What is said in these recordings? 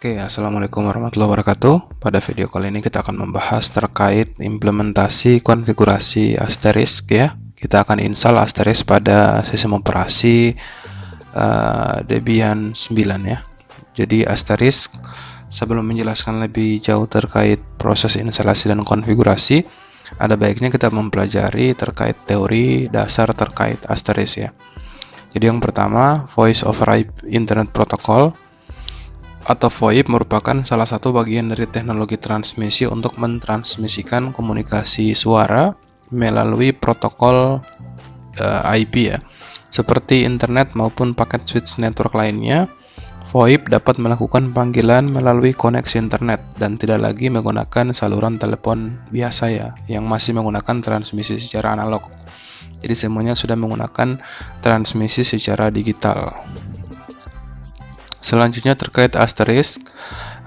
Oke, assalamualaikum warahmatullahi wabarakatuh. Pada video kali ini kita akan membahas terkait implementasi konfigurasi asterisk ya. Kita akan install asterisk pada sistem operasi Debian 9 ya. Jadi asterisk, sebelum menjelaskan lebih jauh terkait proses instalasi dan konfigurasi, ada baiknya kita mempelajari terkait teori dasar terkait asterisk ya. Jadi yang pertama, Voice over IP Internet Protocol atau VoIP merupakan salah satu bagian dari teknologi transmisi untuk mentransmisikan komunikasi suara melalui protokol IP ya. Seperti internet maupun paket switch network lainnya, VoIP dapat melakukan panggilan melalui koneksi internet dan tidak lagi menggunakan saluran telepon biasa ya, yang masih menggunakan transmisi secara analog. Jadi semuanya sudah menggunakan transmisi secara digital. Selanjutnya terkait asterisk.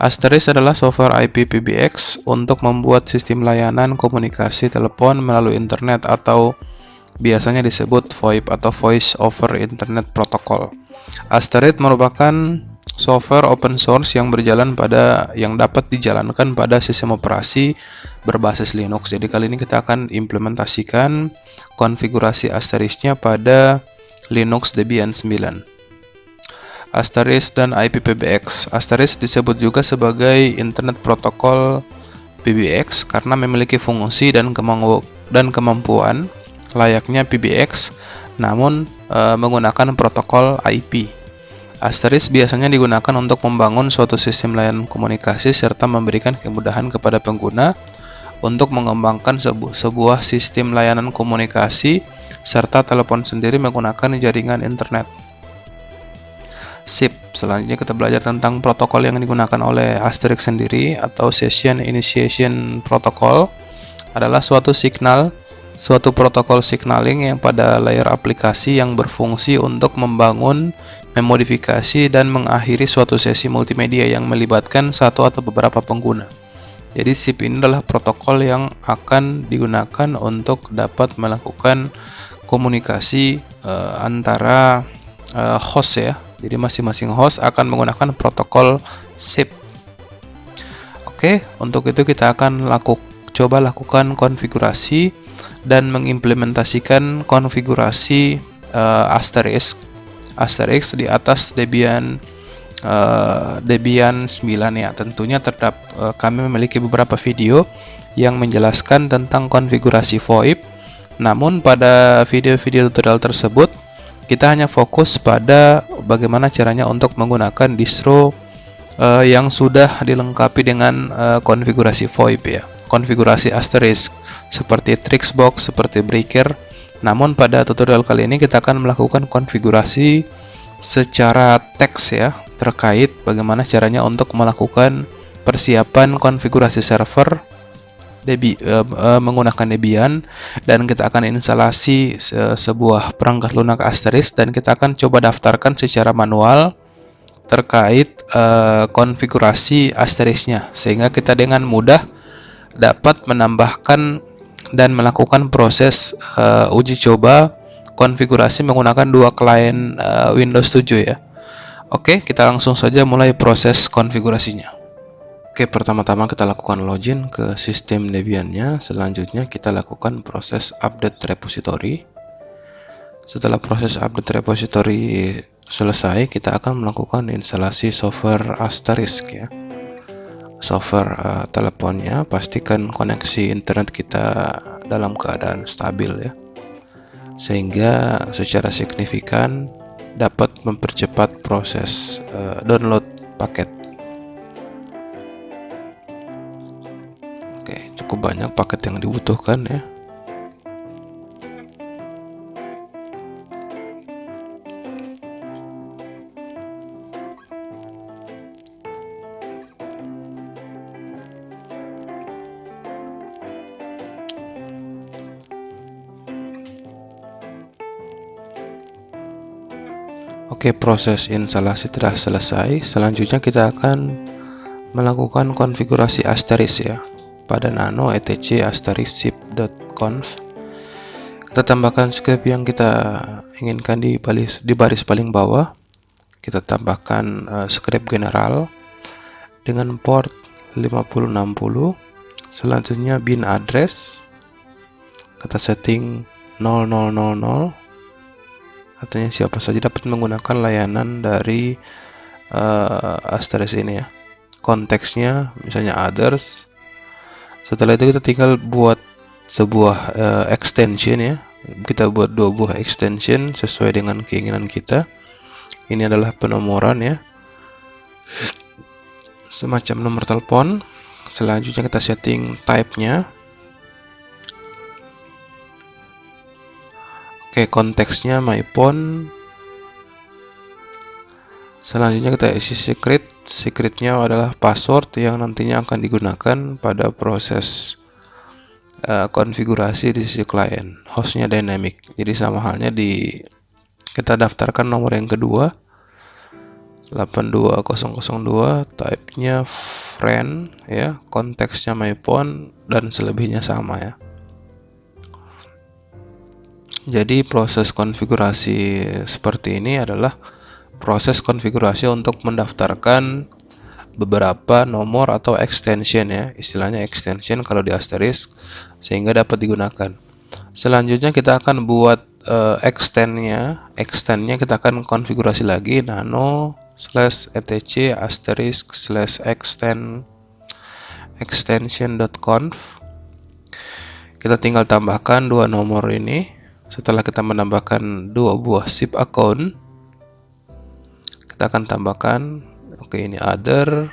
Asterisk adalah software IP PBX untuk membuat sistem layanan komunikasi telepon melalui internet atau biasanya disebut VoIP atau Voice over Internet Protocol. Asterisk merupakan software open source yang dapat dijalankan pada sistem operasi berbasis Linux. Jadi kali ini kita akan implementasikan konfigurasi asterisknya pada Linux Debian 9. Asterisk dan IPPBX. Asterisk disebut juga sebagai Internet Protocol PBX karena memiliki fungsi dan kemampuan layaknya PBX, namun menggunakan protokol IP. Asterisk biasanya digunakan untuk membangun suatu sistem layanan komunikasi serta memberikan kemudahan kepada pengguna untuk mengembangkan sebuah sistem layanan komunikasi serta telepon sendiri menggunakan jaringan internet. Sip. Selanjutnya kita belajar tentang protokol yang digunakan oleh asterisk sendiri atau Session Initiation Protocol adalah suatu protokol signaling yang pada layer aplikasi yang berfungsi untuk membangun, memodifikasi, dan mengakhiri suatu sesi multimedia yang melibatkan satu atau beberapa pengguna. Jadi SIP ini adalah protokol yang akan digunakan untuk dapat melakukan komunikasi antara host ya. Jadi masing-masing host akan menggunakan protokol SIP. Oke, untuk itu kita akan coba lakukan konfigurasi dan mengimplementasikan konfigurasi asterisk di atas Debian 9 ya. Tentunya kami memiliki beberapa video yang menjelaskan tentang konfigurasi VoIP. Namun pada video-video tutorial tersebut kita hanya fokus pada bagaimana caranya untuk menggunakan distro yang sudah dilengkapi dengan konfigurasi VoIP ya, konfigurasi asterisk seperti Trixbox, seperti Breaker. Namun pada tutorial kali ini kita akan melakukan konfigurasi secara teks ya, terkait bagaimana caranya untuk melakukan persiapan konfigurasi server menggunakan Debian, dan kita akan instalasi sebuah perangkat lunak asterisk dan kita akan coba daftarkan secara manual terkait konfigurasi asterisknya, sehingga kita dengan mudah dapat menambahkan dan melakukan proses uji coba konfigurasi menggunakan dua klien Windows 7 ya. Oke, kita langsung saja mulai proses konfigurasinya. Oke, pertama-tama kita lakukan login ke sistem Debian-nya. Selanjutnya kita lakukan proses update repository. Setelah proses update repository selesai, kita akan melakukan instalasi software asterisk ya. Software teleponnya, pastikan koneksi internet kita dalam keadaan stabil ya, sehingga secara signifikan dapat mempercepat proses download paket. Cukup banyak paket yang dibutuhkan ya. Oke, proses instalasi telah selesai. Selanjutnya kita akan melakukan konfigurasi asterisk ya pada nano etc *sip.conf. Kita tambahkan script yang kita inginkan di baris paling bawah. Kita tambahkan script general dengan port 5060. Selanjutnya bin address kita setting 0000, artinya siapa saja dapat menggunakan layanan dari Asterisk ini ya. Konteksnya misalnya others. Setelah itu kita tinggal buat sebuah extension ya. Kita buat 2 buah extension sesuai dengan keinginan kita. Ini adalah penomoran ya, semacam nomor telepon. Selanjutnya kita setting type-nya. Oke, konteksnya my phone. Selanjutnya kita isi secret. Secretnya adalah password yang nantinya akan digunakan pada proses konfigurasi di sisi klien. Hostnya dynamic, jadi sama halnya kita daftarkan nomor yang kedua 82002, type-nya friend ya, konteksnya my phone, dan selebihnya sama ya. Jadi proses konfigurasi seperti ini adalah proses konfigurasi untuk mendaftarkan beberapa nomor atau extension ya, istilahnya extension kalau di Asterisk, sehingga dapat digunakan. Selanjutnya kita akan buat extendnya kita akan konfigurasi lagi nano/etc *extension.conf. Kita tinggal tambahkan 2 nomor ini. Setelah kita menambahkan 2 buah SIP account, kita akan tambahkan, oke, ini other,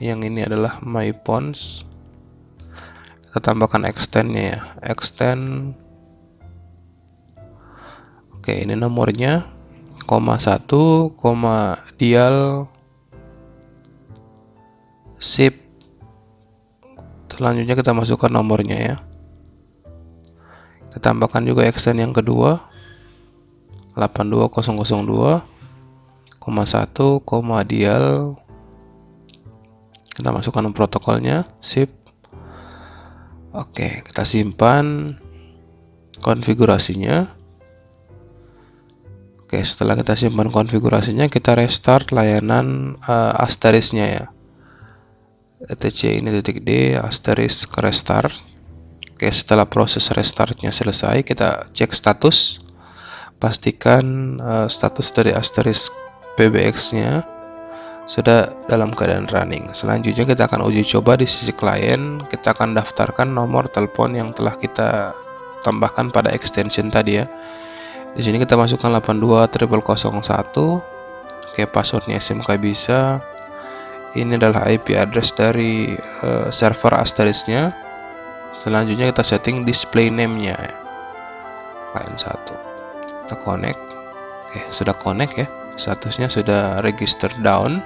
yang ini adalah my phones. Kita tambahkan extendnya ya, extend. Oke, ini nomornya, 1, dial, SIP. Selanjutnya kita masukkan nomornya ya. Kita tambahkan juga extend yang kedua, 82002, 1, dial. Kita masukkan protokolnya, SIP. Oke, kita simpan konfigurasinya. Oke, setelah kita simpan konfigurasinya, kita restart layanan Asterisknya ya. etc ini .d asterisk restart. Oke, setelah proses restartnya selesai, kita cek status. Pastikan status dari Asterisk PBX-nya sudah dalam keadaan running. Selanjutnya kita akan uji coba di sisi klien. Kita akan daftarkan nomor telepon yang telah kita tambahkan pada extension tadi ya. Di sini kita masukkan 820001. Oke, passwordnya SMK bisa. Ini adalah IP address dari server Asterisknya. Selanjutnya kita setting display name-nya ya. Klien 1. Kita connect. Oke, sudah connect ya. Statusnya sudah register down.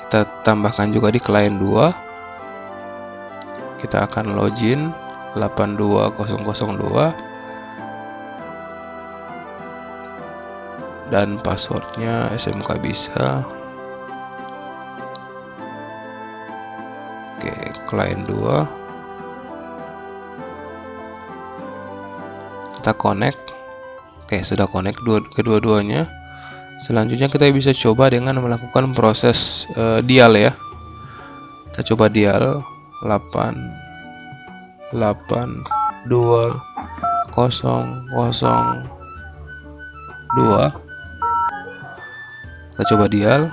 Kita tambahkan juga di klien 2. Kita akan login 82002 dan passwordnya SMK bisa. Oke, klien 2. Kita connect. Oke, sudah connect kedua-duanya. Selanjutnya kita bisa coba dengan melakukan proses dial ya. Kita coba dial 8820002. Kita coba dial.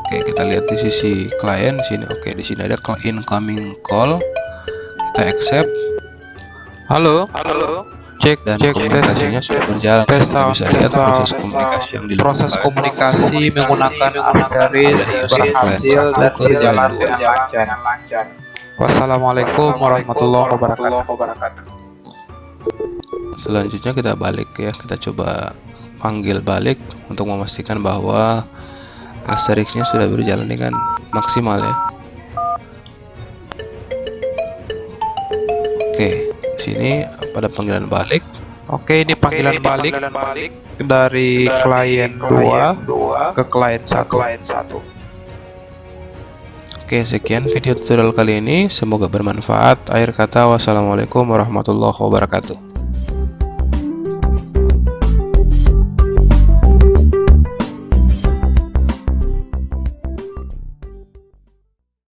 Oke, kita lihat di sisi klien sini. Oke, di sini ada incoming call. Kita accept. Halo. Dan komunikasinya sudah berjalan. Kita bisa lihat proses komunikasi yang dilakukan. Proses komunikasi menggunakan Asterisk berhasil dan berjalan dengan lancar. Wassalamualaikum warahmatullahi wabarakatuh. Selanjutnya kita balik ya. Kita coba panggil balik untuk memastikan bahwa Asterisknya sudah berjalan dengan maksimal ya. Oke, sini pada panggilan balik. Oke, ini panggilan balik dari klien 2 ke klien 1. Oke, sekian video tutorial kali ini. Semoga bermanfaat. Akhir kata, wassalamualaikum warahmatullahi wabarakatuh.